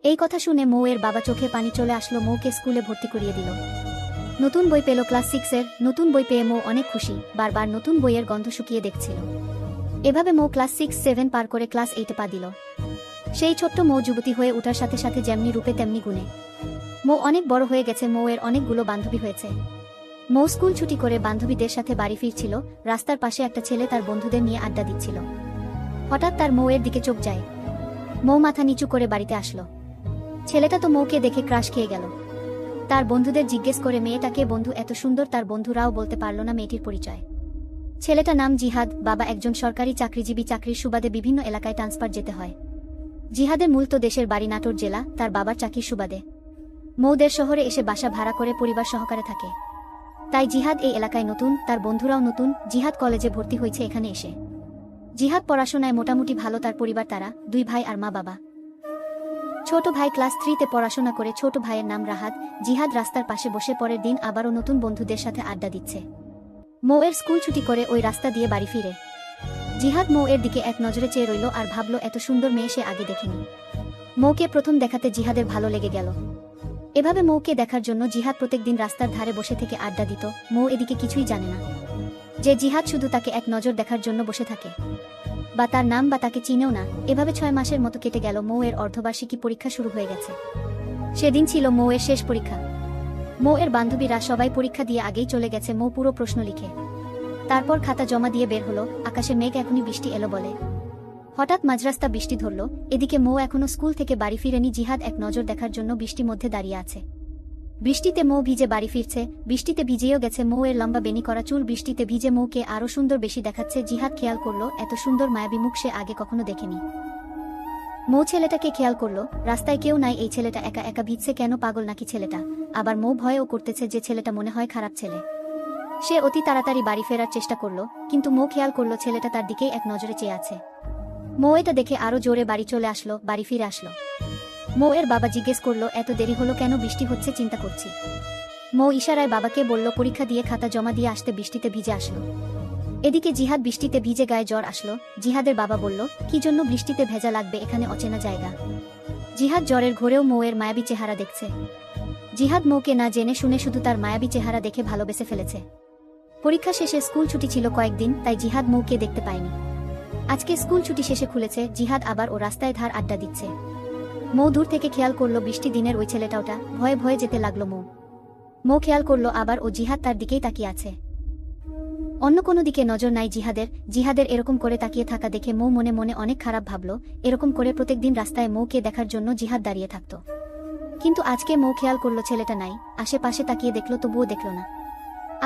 এই কথা শুনে মৌয়ের বাবা চোখে পানি চলে আসলো। মৌকে স্কুলে ভর্তি করিয়ে দিল। নতুন বই পেল ক্লাস 6-এর। নতুন বই পেয়ে মৌ অনেক খুশি, বারবার নতুন বইয়ের গন্ধ শুকিয়ে দেখছিল। এভাবে মৌ ক্লাস 6-7 পার করে ক্লাস 8-এ পা দিল। সেই ছোট্ট মৌ যুবতী হয়ে ওঠার সাথে সাথে যেমনি রূপে তেমনি গুণে মৌ অনেক বড় হয়ে গেছে। মৌয়ের অনেকগুলো বান্ধবী হয়েছে। মৌ স্কুল ছুটি করে বান্ধবীদের সাথে বাড়ি ফিরছিল। রাস্তার পাশে একটা ছেলে তার বন্ধুদের নিয়ে আড্ডা দিচ্ছিল। হঠাৎ তার মৌয়ের দিকে চোখ যায়। মৌ মাথা নিচু করে বাড়িতে আসলো। ছেলেটা তো মৌকে দেখে ক্রাশ খেয়ে গেল। তার বন্ধুদের জিজ্ঞেস করে মেয়েটাকে, বন্ধু এত সুন্দর, তার বন্ধুরাও বলতে পারল না মেয়েটির পরিচয়। ছেলেটা নাম জিহাদ। বাবা একজন সরকারি চাকরিজীবী। চাকরির সুবাদে বিভিন্ন এলাকায় ট্রান্সফার যেতে হয়। জিহাদের মূল তো দেশের বাড়ি নাটোর জেলা, তার বাবার চাকরির সুবাদে মৌদের শহরে এসে বাসা ভাড়া করে পরিবার সহকারে থাকে। তাই জিহাদ এই এলাকায় নতুন, তার বন্ধুরাও নতুন। জিহাদ কলেজে ভর্তি হয়েছে এখানে এসে। জিহাদ পড়াশোনায় মোটামুটি ভালো। তার পরিবার, তারা 2 ভাই আর মা বাবা। ছোট ভাই ক্লাস 3-তে পড়াশোনা করে। ছোট ভাইয়ের নাম রাহাত। জিহাদ রাস্তার পাশে বসে পরের দিন আবারও নতুন বন্ধুদের সাথে আড্ডা দিচ্ছে। মৌয়ের স্কুল ছুটি করে ওই রাস্তা দিয়ে বাড়ি ফিরে জিহাদ মৌয়ের দিকে এক নজরে চেয়ে রইল আর ভাবল, এত সুন্দর মেয়ে সে আগে দেখেনি। মৌকে প্রথম দেখাতে জিহাদের ভালো লেগে গেল। এভাবে মৌকে দেখার জন্য জিহাদ প্রত্যেকদিন রাস্তার ধারে বসে থেকে আড্ডা দিত। মৌ এদিকে কিছুই জানে না যে জিহাদ শুধু তাকে এক নজর দেখার জন্য বসে থাকে, বা তার নাম বা তাকে চিনেও না। এভাবে 6 মাসের মতো কেটে গেল। মৌয়ের অর্ধবার্ষিকী পরীক্ষা শুরু হয়ে গেছে। সেদিন ছিল মৌয়ের শেষ পরীক্ষা। মৌয়ের বান্ধবীরা সবাই পরীক্ষা দিয়ে আগেই চলে গেছে। মৌ পুরো প্রশ্ন লিখে তারপর খাতা জমা দিয়ে বের হলো। আকাশে মেঘ, এখনই বৃষ্টি এলো বলে। হঠাৎ মাঝরাস্তা বৃষ্টি ধরল। এদিকে মৌ এখনো স্কুল থেকে বাড়ি ফিরেনি। জিহাদ এক নজর দেখার জন্য বৃষ্টির মধ্যে দাঁড়িয়ে আছে। বৃষ্টিতে মৌ ভিজে বাড়ি ফিরছে। বৃষ্টিতে ভিজেও গেছে মৌয়ের লম্বা বেনি করা চুল। বৃষ্টিতে ভিজে মৌকে আরো সুন্দর বেশি দেখাচ্ছে। জিহাদ খেয়াল করলো, এত সুন্দর মায়াবী মুখ সে আগে কখনো দেখেনি। মৌ ছেলেটাকে খেয়াল করলো। রাস্তায় কেউ নাই। এই ছেলেটা একা একা ভিজছে কেন? পাগল নাকি ছেলেটা? আবার মৌ ভয়ও করতেছে যে ছেলেটা মনে হয় খারাপ ছেলে। সে অতি তাড়াতাড়ি বাড়ি ফেরার চেষ্টা করলো, কিন্তু মৌ খেয়াল করলো ছেলেটা তার দিকেই এক নজরে চেয়ে আছে। মৌ এটা দেখে আরো জোরে বাড়ি চলে আসলো, বাড়ি ফিরে আসলো। মৌয়ের বাবা জিজ্ঞেস করলো, এত দেরি হলো কেন? বৃষ্টি হচ্ছে, চিন্তা করছি। মৌ ইশারায় বাবাকে বলল, পরীক্ষা দিয়ে খাতা জমা দিয়ে আসতে বৃষ্টিতে ভিজে আসলো। এদিকে জিহাদ বৃষ্টিতে ভিজে গায়ে জ্বর আসলো। জিহাদের বাবা বলল, কি জন্য বৃষ্টিতে ভেজা লাগবে? এখানে অচেনা জায়গা। জিহাদ জ্বরের ঘোরেও মৌয়ের মায়াবী চেহারা দেখছে। জিহাদ মৌকে না জেনে শুনে শুধু তার মায়াবী চেহারা দেখে ভালোবেসে ফেলেছে। পরীক্ষা শেষে স্কুল ছুটি ছিল কয়েকদিন, তাই জিহাদ মৌকে দেখতে পায়নি। আজকে স্কুল ছুটি শেষে খুলেছে। জিহাদ আবার ও রাস্তায় ধার আড্ডা দিচ্ছে। মৌ দূর থেকে খেয়াল করলো বৃষ্টি দিনের ওই ছেলেটাওটা। ভয়ে ভয়ে যেতে লাগলো মৌ খেয়াল করলো আবার ও জিহাদ তার দিকেই তাকিয়ে আছে। অন্য কোনো দিকে নজর নাই জিহাদের এরকম করে তাকিয়ে থাকা দেখে মৌ মনে মনে অনেক খারাপ ভাবলো। এরকম করে প্রত্যেকদিন রাস্তায় মৌকে দেখার জন্য জিহাদ দাঁড়িয়ে থাকতো, কিন্তু আজকে মৌ খেয়াল করলো ছেলেটা নাই। আশেপাশে তাকিয়ে দেখলো, তবুও দেখলো না।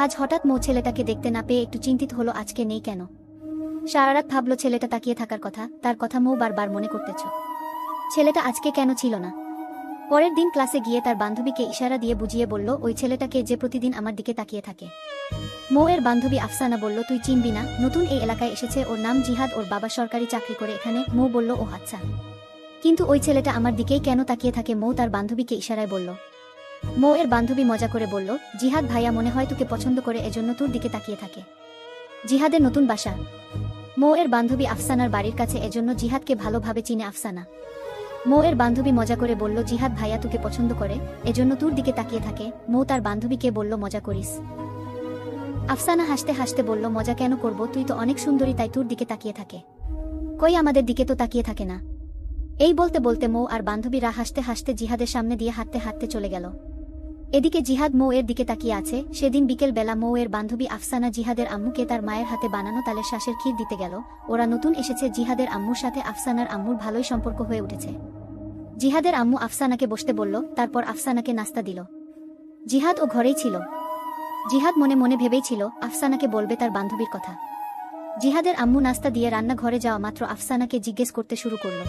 আজ হঠাৎ মৌ ছেলেটাকে দেখতে না পেয়ে একটু চিন্তিত হলো, আজকে নেই কেন? সারারাত ভাবলো ছেলেটা তাকিয়ে থাকার কথা। তার কথা মৌ বারবার মনে করতেছ। ছেলেটা আজকে কেন ছিল না? পরের দিন ক্লাসে গিয়ে তার বান্ধবীকে ইশারা দিয়ে বুঝিয়ে বলল, ওই ছেলেটাকে যে প্রতিদিন আমার দিকে তাকিয়ে থাকে। মৌয়ের বান্ধবী আফসানা বলল, তুই চিনবি না, নতুন এই এলাকায় এসেছে, ওর নাম জিহাদ, ওর বাবা সরকারি চাকরি করে এখানে। মৌ বলল, ও আচ্ছা, কিন্তু ওই ছেলেটা আমার দিকেই কেন তাকিয়ে থাকে? মৌ তার বান্ধবীকে ইশারায় বলল। মৌয়ের বান্ধবী মজা করে বলল, জিহাদ ভাইয়া মনে হয় তোকে পছন্দ করে, এজন্য তোর দিকে তাকিয়ে থাকে। জিহাদের নতুন বাসা মৌয়ের বান্ধবী আফসানার বাড়ির কাছে, এজন্য জিহাদকে ভালোভাবে চিনে আফসানা। মৌয়ের বান্ধবী মজা করে বলল, জিহাদ ভাইয়া তোকে পছন্দ করে, এজন্য তোর দিকে তাকিয়ে থাকে। মৌ তার বান্ধবীকে বলল, মজা করিস? আফসানা হাসতে হাসতে বলল, মজা কেন করব, তুই তো অনেক সুন্দরী, তাই তোর দিকে তাকিয়ে থাকে। কই, আমাদের দিকে তো তাকিয়ে থাকে না। এই বলতে বলতে মৌ আর বান্ধবীরা হাসতে হাসতে জিহাদের সামনে দিয়ে হাঁটতে হাঁটতে চলে গেল। এদিকে জিহাদ মৌয়ের দিকে তাকিয়ে আছে। সেদিন বিকেল বেলা মৌয়ের বান্ধবী আফসানা জিহাদের আম্মুকে তার মায়ের হাতে বানানো তালের শ্বাসের ক্ষীর দিতে গেল। ওরা নতুন এসেছে। জিহাদের আম্মুর সাথে আফসানার আম্মুর ভালোই সম্পর্ক হয়ে উঠেছে। জিহাদের আম্মু আফসানাকে বসতে বলল, তারপর আফসানাকে নাস্তা দিল। জিহাদ ও ঘরেই ছিল। জিহাদ মনে মনে ভেবেই ছিল আফসানাকে বলবে তার বান্ধবীর কথা। জিহাদের আম্মু নাস্তা দিয়ে রান্নাঘরে যাওয়া মাত্র আফসানাকে জিজ্ঞেস করতে শুরু করল,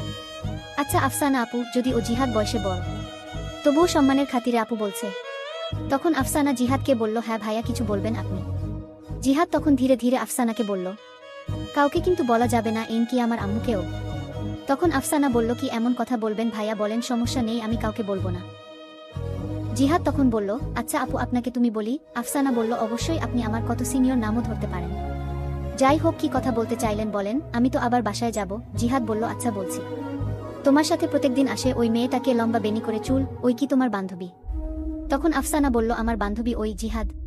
আচ্ছা আফসানা আপু, যদি ও জিহাদ বয়সে বড়, তবুও সম্মানের খাতিরে আপু বলছে। তখন আফসানা জিহাদকে বলল, হ্যাঁ ভাইয়া, কিছু বলবেন আপনি? জিহাদ তখন ধীরে ধীরে আফসানাকে বলল, কাউকে কিন্তু বলা যাবে না, এমনকি আমার আম্মুকেও। তখন আফসানা বলল, কি এমন কথা বলবেন ভাইয়া, বলেন, সমস্যা নেই, আমি কাউকে বলবো না। জিহাদ তখন বলল, আচ্ছা আপু, আপনাকে তুমি বলি? আফসানা বলল, অবশ্যই, আপনি আমার কত সিনিয়র, নামও ধরতে পারেন। যাই হোক, কি কথা বলতে চাইলেন বলেন, আমি তো আবার বাসায় যাব। জিহাদ বলল, আচ্ছা বলছি। তোমার সাথে প্রত্যেকদিন আসে ওই মেয়েটাকে লম্বা বেনি করে চুল, ওই কি তোমার বান্ধবী? তখন আফসানা বলল, আমার বান্ধবী ওই জিহাদ।